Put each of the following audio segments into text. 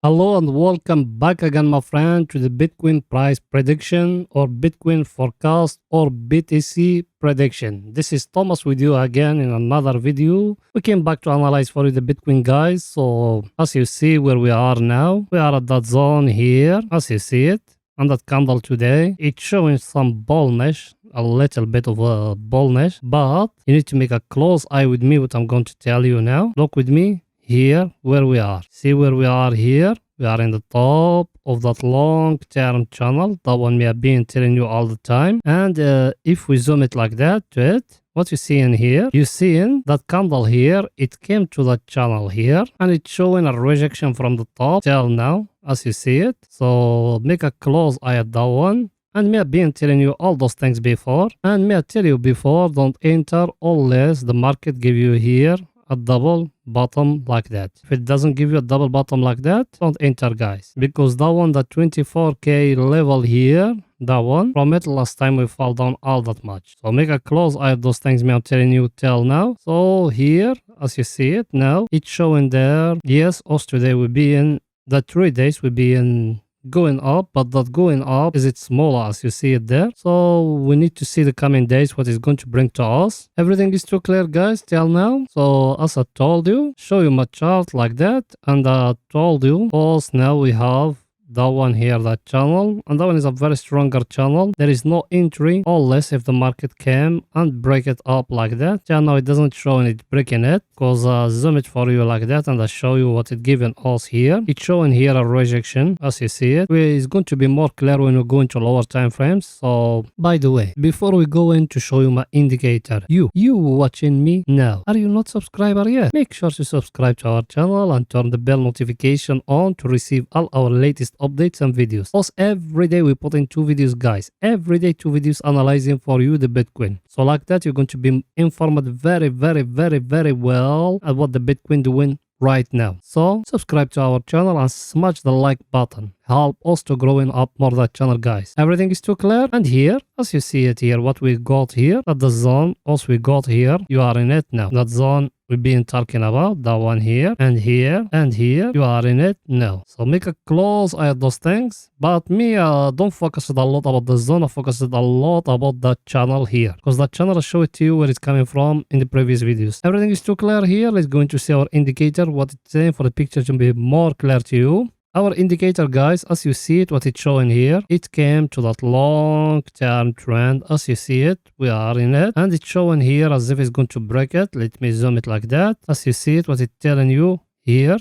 Hello and welcome back again, my friend, to the Bitcoin price prediction or Bitcoin forecast or BTC prediction. This is Thomas with you again in another video. We came back to analyze for you the Bitcoin, guys. So as you see where we are now, we are at that zone here, as you see it. And that candle today, it's showing some bullish, a little bit of a bullish, but you need to make a close eye with me what I'm going to tell you now. Look with me. Here where we are. See where we are here? We are in the top of that long-term channel. That one we have been telling you all the time. And if we zoom it like that to it, what you see in here, you see in that candle here, it came to that channel here and it's showing a rejection from the top till now, as you see it. So make a close eye at that one. And me have been telling you all those things before. And me I tell you before, don't enter unless the market give you here a double bottom like that. If it doesn't give you a double bottom like that, don't enter, guys, because that one, the 24k level here, that one from it last time we fall down all that much. So make a close eye at those things me I'm telling you till now. So here, as you see it now, it's showing there. Yes, us today will be in the 3 days will be in going up, but that going up is it smaller as you see it there. So we need to see the coming days what is going to bring to us. Everything is too clear, guys, till now. So as I told you, show you my chart like that, and I told you also now we have that one here, that channel, and that one is a very stronger channel. There is no entry unless if the market came and break it up like that. Yeah, now it doesn't show it breaking it, because zoom it for you like that and I show you what it given us here. It's showing here a rejection as you see it. It's going to be more clear when we go into lower time frames. So by the way, before we go in to show you my indicator, you watching me now, are you not subscriber yet? Make sure to subscribe to our channel and turn the bell notification on to receive all our latest updates and videos. Also, every day we put in 2 videos, guys. Every day 2 videos analyzing for you the Bitcoin. So like that, you're going to be informed very well about the Bitcoin doing right now. So subscribe to our channel and smash the like button. Help us to growing up more that channel, guys. Everything is too clear. And here, as you see it here, what we got here at the zone, also we got here, you are in it now. That zone we've been talking about, that one here and here and here, you are in it now. So make a close eye at those things. But me, don't focus it a lot about the zone. I focus it a lot about that channel here, because that channel I show it to you where it's coming from in the previous videos. Everything is too clear here. Let's go into see our indicator, what it's saying for the picture to be more clear to you. Our indicator, guys, as you see it, what it's showing here, it came to that long-term trend. As you see it, we are in it. And it's showing here as if it's going to break it. Let me zoom it like that. As you see it, what it's telling you here,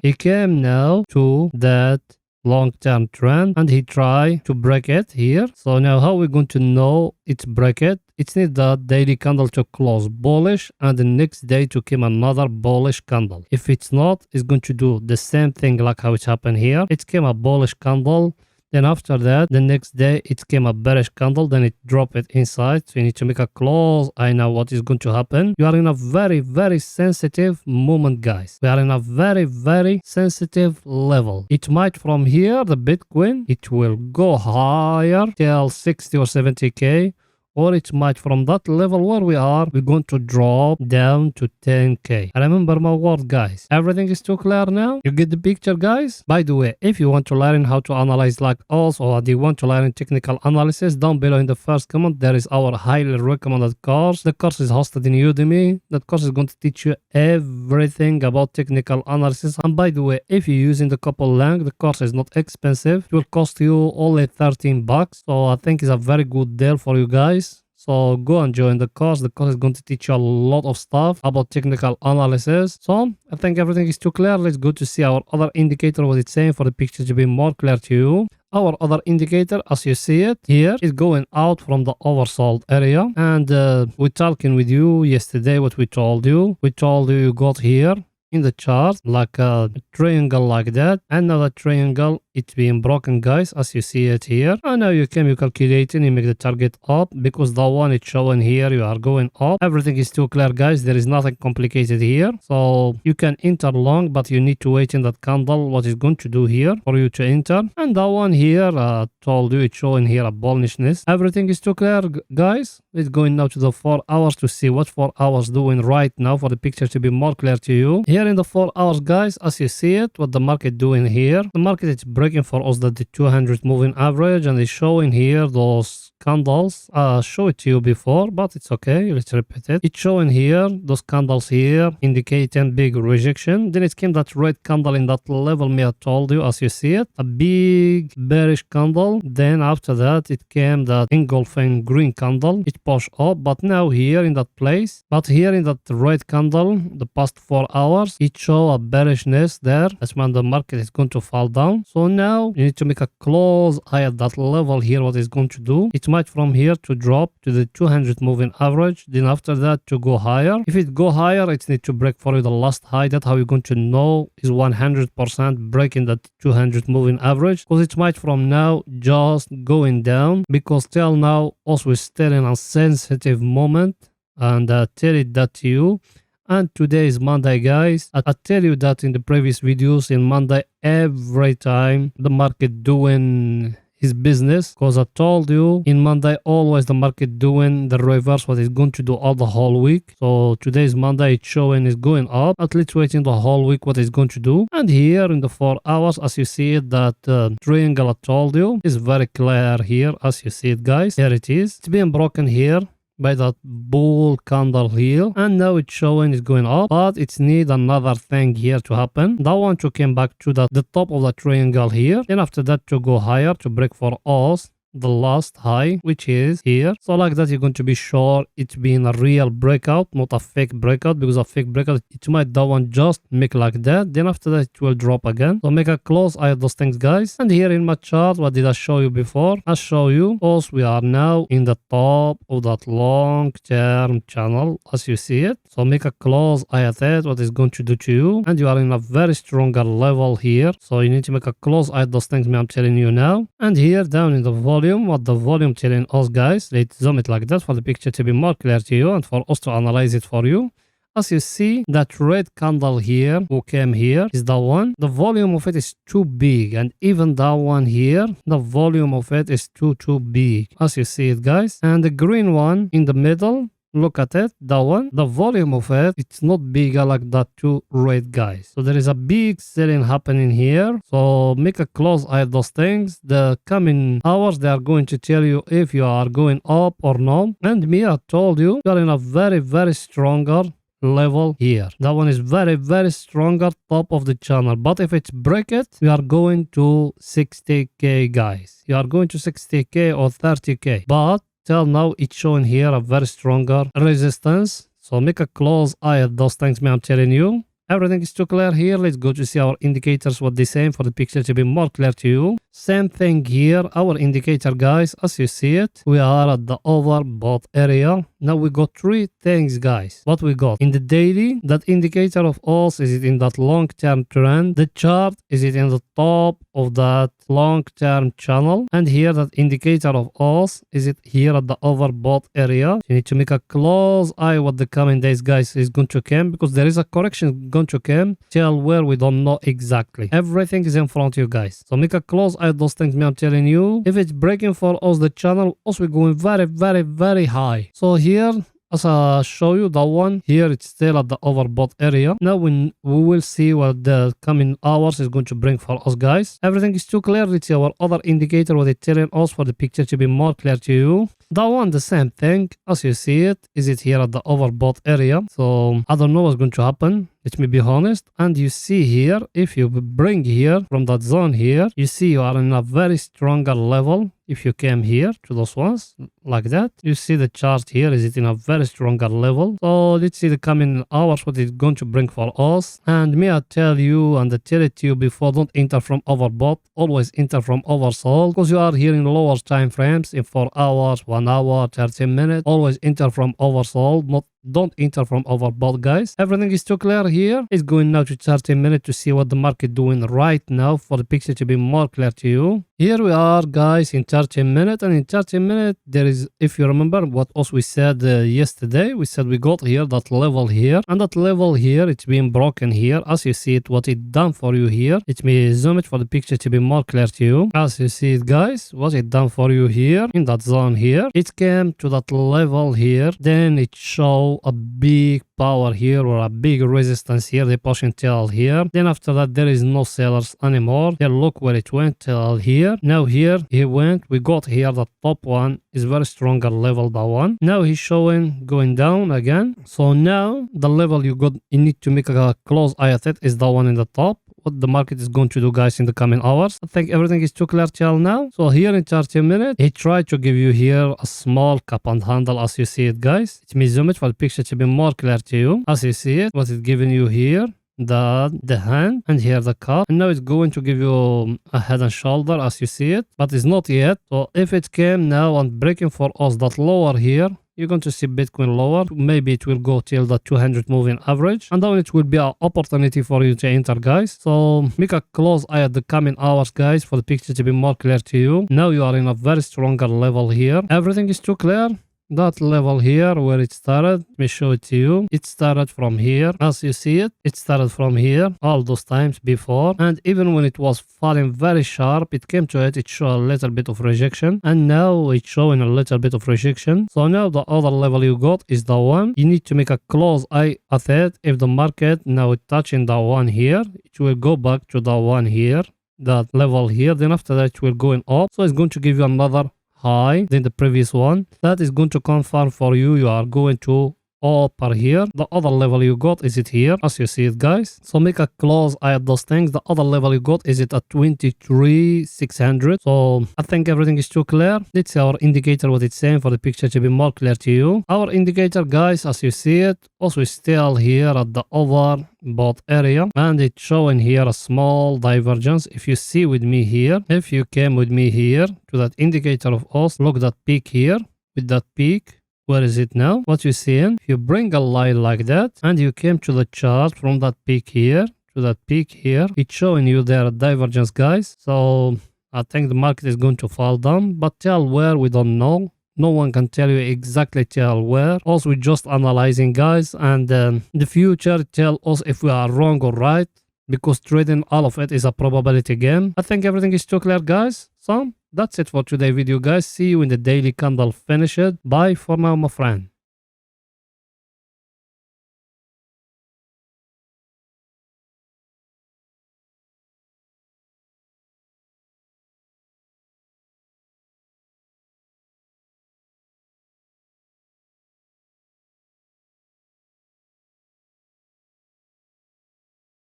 it came now to that long-term trend and he tried to break it here. So now how we're going to know it's break it? It needs the daily candle to close bullish and the next day to come another bullish candle. If it's not, it's going to do the same thing like how it's happened here. It came a bullish candle. Then after that, the next day, it came a bearish candle. Then it dropped it inside. So you need to make a close eye now what is going to happen. You are in a very sensitive moment, guys. We are in a very sensitive level. It might from here, the Bitcoin, it will go higher till 60 or 70k. Or it might from that level where we are, we're going to drop down to 10k. And remember my word, guys. Everything is too clear now. You get the picture, guys? By the way, if you want to learn how to analyze like us, or do you want to learn technical analysis, down below in the first comment, there is our highly recommended course. The course is hosted in Udemy. That course is going to teach you everything about technical analysis. And by the way, if you're using the couple link, the course is not expensive. It will cost you only 13 bucks. So I think it's a very good deal for you guys. So go and join the course. The course is going to teach you a lot of stuff about technical analysis. So I think everything is too clear. Let's go to see our other indicator, what it's saying for the picture to be more clear to you. Our other indicator, as you see it here, is going out from the oversold area. And we're talking with you yesterday what we told you. We told you got here in the chart like a triangle like that, and now the triangle it's being broken, guys, as you see it here. And now you calculate and you make the target up, because the one it's showing here, you are going up. Everything is too clear, guys. There is nothing complicated here. So you can enter long, but you need to wait in that candle what is going to do here for you to enter. And that one here, told you it's showing here a bullishness. Everything is too clear, guys. Let's go in now to the 4 hours to see what 4 hours doing right now for the picture to be more clear to you. Here in the 4 hours, guys, as you see it, what the market doing here, the market is breaking for us the 200 moving average, and it's showing here those candles. Show it to you before, but it's okay. Let's repeat it. It's showing here those candles here indicating big rejection. Then it came that red candle in that level me I told you, as you see it, a big bearish candle. Then after that it came that engulfing green candle. It pushed up, but now here in that place, but here in that red candle, the past 4 hours, it show a bearishness there. That's when the market is going to fall down. So now you need to make a close eye at that level here. What is going to do? It might from here to drop to the 200 moving average, then after that to go higher. If it go higher, it needs to break for you the last high. That's how you're going to know is 100% breaking that 200 moving average, because it might from now just going down, because till now also we're still in a sensitive moment, and tell it that to you. And today is Monday, guys. I tell you that in the previous videos, in Monday every time the market doing his business, because I told you in Monday always the market doing the reverse what it's going to do all the whole week. So today is Monday, it's showing is going up. At least waiting the whole week what it's going to do. And here in the 4 hours, as you see it, that triangle I told you is very clear here, as you see it, guys. Here it is. It's being broken here by that bull candle here, and now it's showing it's going up, but it's need another thing here to happen. That one to come back to the top of the triangle here, and after that to go higher to break for us the last high, which is here. So like that you're going to be sure it's been a real breakout, not a fake breakout, because a fake breakout it might that one just make like that, then after that it will drop again. So make a close eye at those things, guys. And here in my chart, what did I show you before? I show you also we are now in the top of that long term channel, as you see it. So make a close eye at it, what is going to do to you, and you are in a very stronger level here. So you need to make a close eye at those things I'm telling you now. And here down in the volume, what the volume telling us, guys, let's zoom it like that for the picture to be more clear to you and for us to analyze it for you. As you see, that red candle here who came here is the one. The volume of it is too big, and even that one here, the volume of it is too big, as you see it, guys. And the green one in the middle, look at it, that one, the volume of it, it's not bigger like that two red, guys. So there is a big selling happening here. So make a close eye at those things. The coming hours, they are going to tell you if you are going up or no. And me, I told you, you are in a very stronger level here. That one is very stronger top of the channel, but if it's break it, we are going to 60k, guys. You are going to 60k or 30k, but till now it's showing here a very stronger resistance. So make a close eye at those things I'm telling you. Everything is too clear here. Let's go to see our indicators, what they say for the picture to be more clear to you. Same thing here, our indicator, guys, as you see it, we are at the overbought area. Now we got three things, guys. What we got in the daily, that indicator of us, is it in that long-term trend? The chart, is it in the top of that long-term channel? And here that indicator of us, is it here at the overbought area? You need to make a close eye what the coming days, guys, is going to come, because there is a correction going to come till where we don't know exactly. Everything is in front of you, guys. So make a close eye at those things I'm telling you. If it's breaking for us the channel, also we're going very high. So here, as I show you that one here, it's still at the overbought area. Now we will see what the coming hours is going to bring for us, guys. Everything is too clear. Let's see our other indicator, what it's telling us for the picture to be more clear to you. That one, the same thing, as you see it, is it here at the overbought area. So I don't know what's going to happen. Let me be honest. And you see here, if you bring here from that zone here, you see you are in a very stronger level. If you came here to those ones like that, you see the chart here, is it in a very stronger level. So let's see the coming hours, what it's going to bring for us. And may I tell you, and I tell it to you before, don't enter from overbought, always enter from oversold, because you are here in lower time frames, in 4 hours, 1 hour, 30 minutes, always enter from oversold, not don't enter from overbought, guys. Everything is too clear here. It's going now to 30 minutes to see what the market doing right now for the picture to be more clear to you. Here we are, guys, in 30 minutes, and in 30 minutes there is, if you remember what else we said yesterday, we said we got here that level here, and that level here, it's been broken here. As you see it, what it done for you here, let me zoom it for the picture to be more clear to you. As you see it, guys, what it done for you here in that zone here, it came to that level here, then it show a big power here or a big resistance here, they pushing till here. Then after that there is no sellers anymore. Here look where it went till here. Now here he went, we got here the top one is very stronger level, that one. Now he's showing going down again. So now the level you need to make a close eye at it is the one in the top. What the market is going to do, guys, in the coming hours. I think everything is too clear till now. So here in 30 minutes, he tried to give you here a small cup and handle as you see it, guys. Let me zoom it for the picture to be more clear to you. As you see it, what it's giving you here, the hand, and here the cup, and now it's going to give you a head and shoulder as you see it, but it's not yet. So if it came now and breaking for us that lower here, you're going to see Bitcoin lower. Maybe it will go till the 200 moving average, and then it will be an opportunity for you to enter, guys. So make a close eye at the coming hours, guys, for the picture to be more clear to you. Now you are in a very stronger level here. Everything is too clear. That level here where it started, let me show it to you. It started from here. As you see it, it started from here all those times before, and even when it was falling very sharp, it came to it, it showed a little bit of rejection, and now it's showing a little bit of rejection. So now the other level you got is the one. You need to make a close eye at it. If the market now touching the one here, it will go back to the one here, that level here. Then after that it will going up, so it's going to give you another high than the previous one. That is going to confirm for you you are going to upper here. The other level you got is it here as you see it, guys. So make a close eye at those things. The other level you got is it at 23,600. So I think everything is too clear. Let's see our indicator what it's saying for the picture to be more clear to you. Our indicator, guys, as you see it, also is still here at the overbought area, and it's showing here a small divergence. If you see with me here, if you came with me here to that indicator of us, look that peak here. With that peak, where is it now? What you seeing? If you bring a line like that and you came to the chart from that peak here to that peak here, it's showing you there a divergence, guys. So I think the market is going to fall down, but tell where we don't know. No one can tell you exactly tell where. Also, we're just analyzing, guys, and in the future tell us if we are wrong or right, because trading all of it is a probability game. I think everything is too clear, guys. So that's it for today's video, guys. See you in the daily candle. Finish it. Bye for now, my friend.